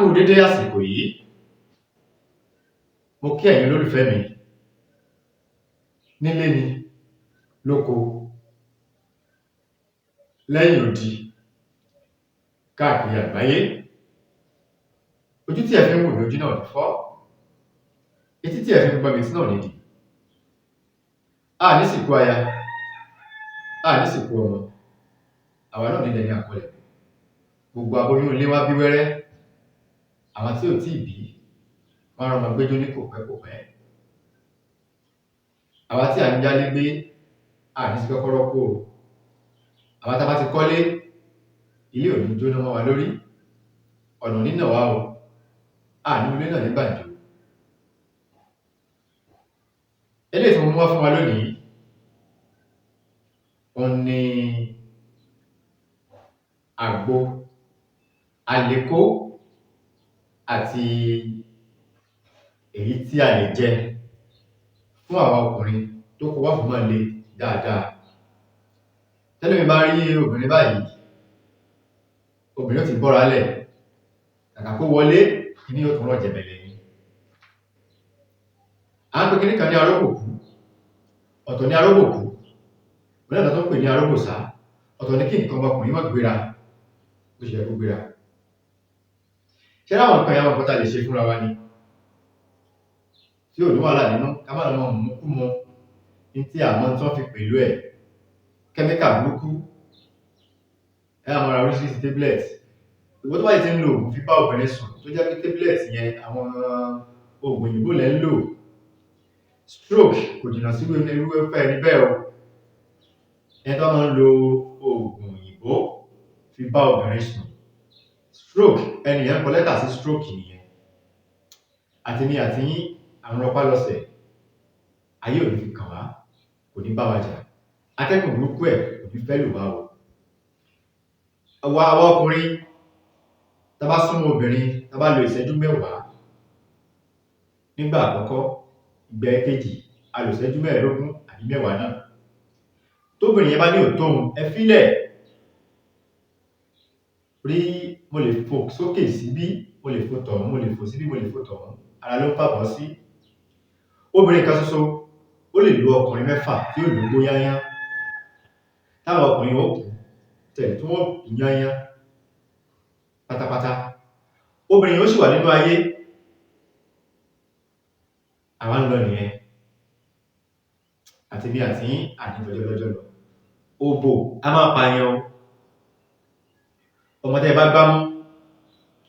kú dédé àsìkò yìí, mo kí ẹ̀yin olólùfẹ́ mi nílé ni, lóko, lẹ́yìn odi, káàkiri àgbáyé. Ojú tí ẹ fi ń wò mí ojú náà ní fọ́, etí tí ẹ fi ń gbọ́ mi etí náà nídìí. A ní sìnkú aya, a ní sìnkú ọmọ, àwa náà ní dẹni àkọlẹ̀. Gbogbo aboyún ilé wa bí wẹ́rẹ́, àwọn tí ò tí ì bí wọ́n rán ọmọ gbẹ́jọ́ ní kòpẹ́kòpẹ́. Àwa tí à ń yálé gbé, a ní sí kọ́kọ́rọ́ kó o. Àwa tá bá ti kọ́lé, ilé ò ní jóná mọ́ wa lórí, ọ̀nà nínà wa o, a ní ilé náà ní gbàǹjo. Eléyìí tí mo mú wá fún wa lónìí, òun ni àgbo àlékó àti èyí tí a lè jẹ fún àwọn ọkùnrin tó kọ wá fún máa le dáadáa. Tẹ́lẹ̀ mi bá rí obìnrin báyìí, obìnrin ó ti bọ́ra lẹ̀, kàkà kó wọlé kíní yóò tún rọ̀ jẹ̀bẹ̀lẹ̀ ni. À ń pe kíní kan ní arógbòkú, ọ̀tọ̀ ní arógbòkú, òun tó ń pè ní arógbòsá, ọ̀tọ̀ ní kí nǹkan ọmọkùnrin má gbéra bó ṣe yẹ kó gbéra. Ṣé láwọn nǹkan ìyàwó nǹkan tá lè ṣe fúnra wa ni tí ò ní wàhálà nínú, ká má lọ mọ mú kú mọ ní tí àmọ́ tí wọ́n fi pẹ̀lú ẹ̀ kẹ́míkà burúkú, ẹ àwọn ará oríṣiríṣi tablet. Ìwọ tó bá yìí ti ń lo oògùn fi bá obìnrin sùn tó jẹ́ pé tablet yẹn àwọn oògùn òyìnbó lẹ́ ń lò, stroke kò jìnnà sí irúfẹ́ ẹni bẹ́ẹ̀ o. Ẹni tó máa ń lo oògùn òyìnbó fi bá obìnrin sùn, stroke, ẹni yẹn kọ lẹ́tà sí stroke nìyẹn. Àti ní àti yín àwọn ọpá lọ́sẹ̀, ayé ò ní fi kàn wá, kò ní bá wa jà, atẹ́gùn burúkú ẹ̀ kò ní fẹ́ lò wá o. Àwa ọkùnrin tá bá súnmọ́ obìnrin, tá bá lo ìṣẹ́jú mẹ́wàá nígbà àkọ́kọ́, ìgbà kejì a lò ìṣẹ́jú mẹ́ẹ̀ẹ́dógún àbí mẹ́wàá náà. Tóbìnrin yẹn bá ní òtóhun, ẹ fílẹ̀. Rí mo lè fò sókè síbí, mo lè fò tọ̀hún, mo lè fò síbí, mo lè fò tọ̀hún, ara ló ń fàbọ̀ sí. Obìnrin kan ṣoṣo ó lè lo ọkùnrin mẹ́fà tí ó lò gbóyáyá, táwọn ọkùnrin ó kù tẹ̀ tí wọ́n yányá pátápátá. Obìnrin yóò sì wà nínú ayé, àwa ń lọ nìyẹn, àti bí àti àdìjọjọ́ lọ́jọ́ lọ. Òbò a máa pààyàn o. Ọmọ tẹ́ bá gbámú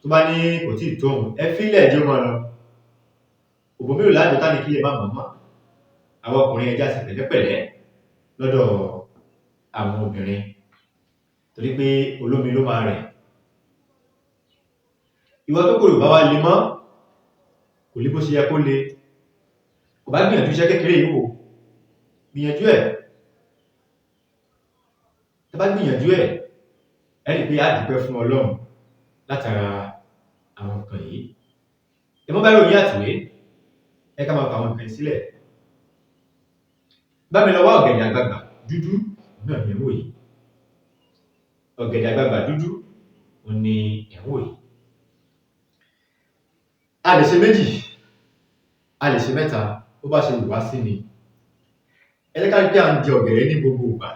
tó bá ní kò tí ì tóhun, ẹ fílẹ̀ jẹ́ ọmọ lọ. Òbò mélòó láàjọ tá ní kí ẹ má mọ̀mọ́. Àwọn ọkùnrin ẹja sì pẹ̀lẹ́pẹ̀lẹ́ lọ́dọ̀ àwọn obìnrin torí pé olómi ló máa rẹ̀. Ìwọ tó kò bá wá le mọ́, kò lè bó ṣe yẹ kó le, kò bá gbìyànjú iṣẹ́ kékeré yìí wò, gbìyànjú ẹ̀. Tẹ́ bá gbìyànjú ẹ̀, ẹ rí pé á dúpẹ́ fún Ọlọ́run látara àwọn nǹkan yìí. Ẹ mọ́ bá ròyìn àtìwé, ẹ ká máa fa àwọn nǹkan sílẹ̀. Bá mi lọ wá ọ̀gẹ̀dẹ̀ àgbagbà dúdú náà ní ẹ̀wò yìí. Ọ̀gẹ̀dẹ̀ àgbagbà dúdú òun ni ẹ̀wò yìí. A lè ṣe méjì, a lè ṣe mẹ́ta, ó bá ṣe wù wá sí ni. Ẹ jẹ́ ká rí pé à ń jẹ ọ̀gẹ̀dẹ̀ ní gbogbo ìgbà.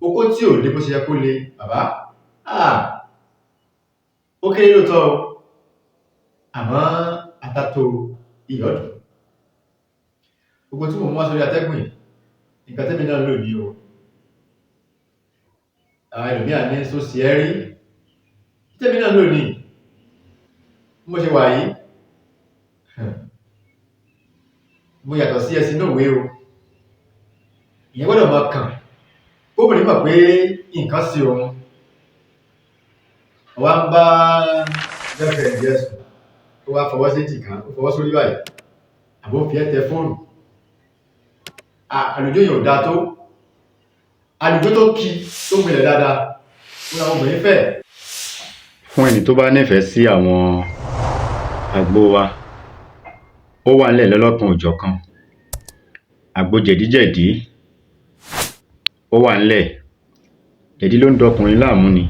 Okó tí ò lè bó ṣe yẹ kó le, bàbá, ó kéré lóòótọ́ o, àmọ́ àtàtò ìyọ́dún. Gbogbo tí mo mú wá sórí atẹ́gùn yìí, nǹkan tẹ́mi náà lò ní o. Àwọn ẹlòmíà ní sósì ẹ́rí, tẹ́mi náà lò ní. Mo ṣe wà yìí, mo yàtọ̀ sí ẹṣin náà wé o. Ìyẹn gbọ́dọ̀ máa kàn, kóbìnrin mọ̀ pé nǹkan sí òun. Ọwá ń bá girlfriend yẹn sùn, ó wá fọwọ́ sí jìkà, ó fọwọ́ sórí báyìí, àbó fi ẹ́ tẹ fóònù. Àlùjọ yìí ò dáa tó, àlùjọ tó kí tó gbìlẹ̀ dáadáa, ó làwọn obìnrin fẹ́. Fún ẹni tó bá nífẹ̀ẹ́ sí àwọn àgbo wa, ó wà nílẹ̀ lọ́lọ́kan òjọ̀kan. Àgbo jẹ̀díjẹ̀dí ó wà nílẹ̀. Jẹ̀dí ló ń dọkùnrin láàmú ni,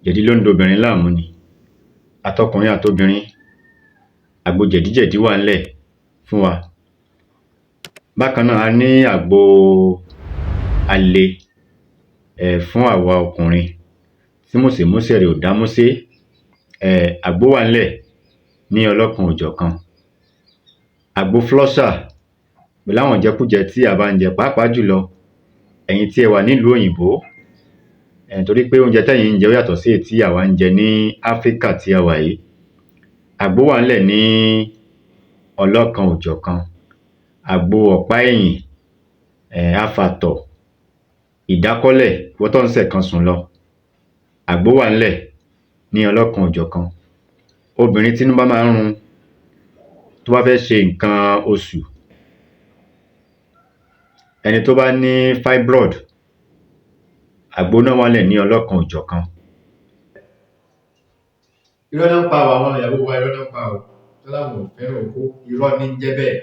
jẹ̀dí ló ń dobìnrin láàmú ni. àtọkùnrin àtobìnrin, àgbo jẹ̀díjẹ̀dí wà ńlẹ̀ fún wa. Bákan náà a ní àgbo ale fún àwa ọkùnrin tí mùsèmúsẹ̀ rẹ̀ ò dá músé. Àgbo wà ńlẹ̀ ní ọlọ́kan òjọ̀kan. Àgbo flọ́ṣà pẹ̀lú àwọn ìjẹkújẹ tí a bá ń jẹ, pàápàá jùlọ ẹ̀yin tí ẹ wà nílùú òyìnbó, torí pé oúnjẹ tẹ́yin ń jẹ ó yàtọ̀ sí èyí tí àwa ń jẹ ní Áfríkà tí a wà yìí. Àgbo wà ńlẹ̀ ní ọlọ́kan òjọ̀kan. Àgbo ọ̀pá ẹ̀yìn, afàtọ̀, ìdákọ́lẹ̀, ìwọ tó ń ṣẹ̀kan sùn lọ, àgbo wà ńlẹ̀ ní ọlọ́kan òjọ̀kan. Obìnrin tínú bá máa ń run tó bá fẹ́ ṣe nǹkan oṣù, ẹni tó bá ní fibroid, àgbo náà wà ńlẹ̀ ní ọlọ́kan òjọ̀kan. Irọ́ náà ń pa àwọn ìyàwó wa, irọ́ náà ń pa tó láwọn ò fẹ́ràn okó, irọ́ ní jẹ́ bẹ́ẹ̀.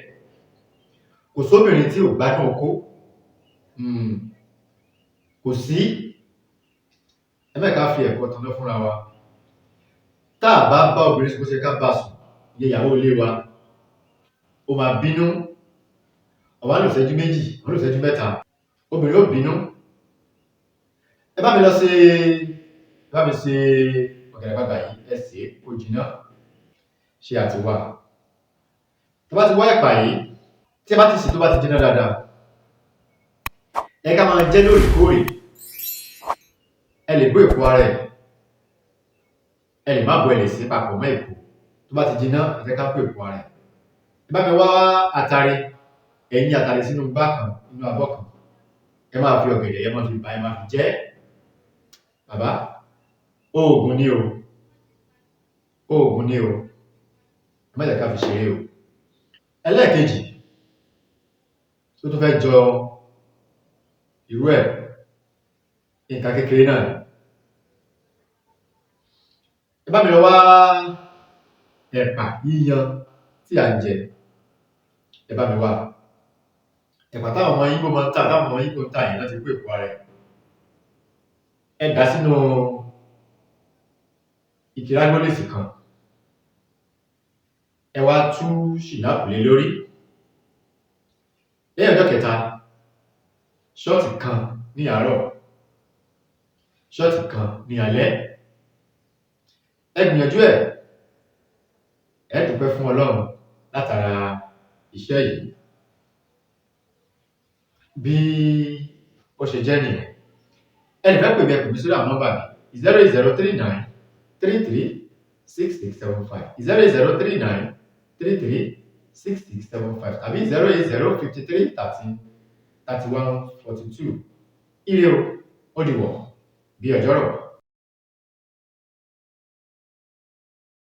Kò sóbìnrin tí ò gbádùn okó. Kò sí. Ẹ má jẹ́ ká fi ẹ̀kọ́ tanná fúnra wa. Tá a bá bá obìnrin sùn bó ṣe ká bá sùn, ìyàwó ilé wa, ó máa bínú. Ọ̀wá lò ìṣẹ́jú méjì, ó lò ìṣẹ́jú mẹ́ta, obìnrin ó bínú. Ẹ bá mi ṣe ọ̀gẹ̀dẹ̀ àgbagbà yìí, ẹ sè é kó jiná. Ṣé a ti wá? Tó bá ti wá ẹ̀pà yìí, tí ẹ bá ti sè tó bá ti jiná dáadáa, ẹ ká máa jẹ lóòrèkóòrè. Ẹ lè bó èpo ara ẹ̀, ẹ lè má bó, ẹ lè sè papọ̀ mọ́ èpo. Tó bá ti jiná, ẹ jẹ́ ká bó èpo ara ẹ̀. Ẹ bá mi wá àtàrí, ẹ̀yin àtàrí sínú igbá kan, nínú abọ́ kan. Ẹ máa fi ọ̀gẹ̀dẹ̀, ẹ máa fi bá, ẹ máa fi jẹ. Bàbá, oògùn ni o. Oògùn ni o. Ẹ má jẹ́ ká fi ṣeré o. Ẹlẹ́ẹ̀kejì tó tún fẹ́ jọ irú ẹ̀, nǹkan kékeré náà ni. Ẹ bá mi lọ wá ẹ̀pà yíyan tí à ń jẹ. Ẹ bá mi wá. Ẹ̀pà táwọn ọmọ Ìgbò máa ń tà, táwọn ọmọ Ìgbò ń tà yẹn láti kó èpo ara ẹ̀. Ẹ dà sínú ike rágólèsì kan. Ẹ wá tú ṣìnáàpù lé lórí. Lẹ́yìn ọjọ́ kẹta, ṣọ́ọ̀tì kan ní àárọ̀, ṣọ́ọ̀tì kan ní alẹ́. Ẹ gbìyànjú ẹ̀. Ẹ dúpẹ́ fún Ọlọ́run látara iṣẹ́ yìí. Bí ó ṣe jẹ́ nìyẹn. Ẹ lè fẹ́ pè mí, ẹ pè mí sórí àwọn nọ́mbà mi 08039 33 6675 08039 33 6675 tàbí 080 53 13 31 42. Ire o, ó dìwọ̀ bí ọjọ́rọ̀.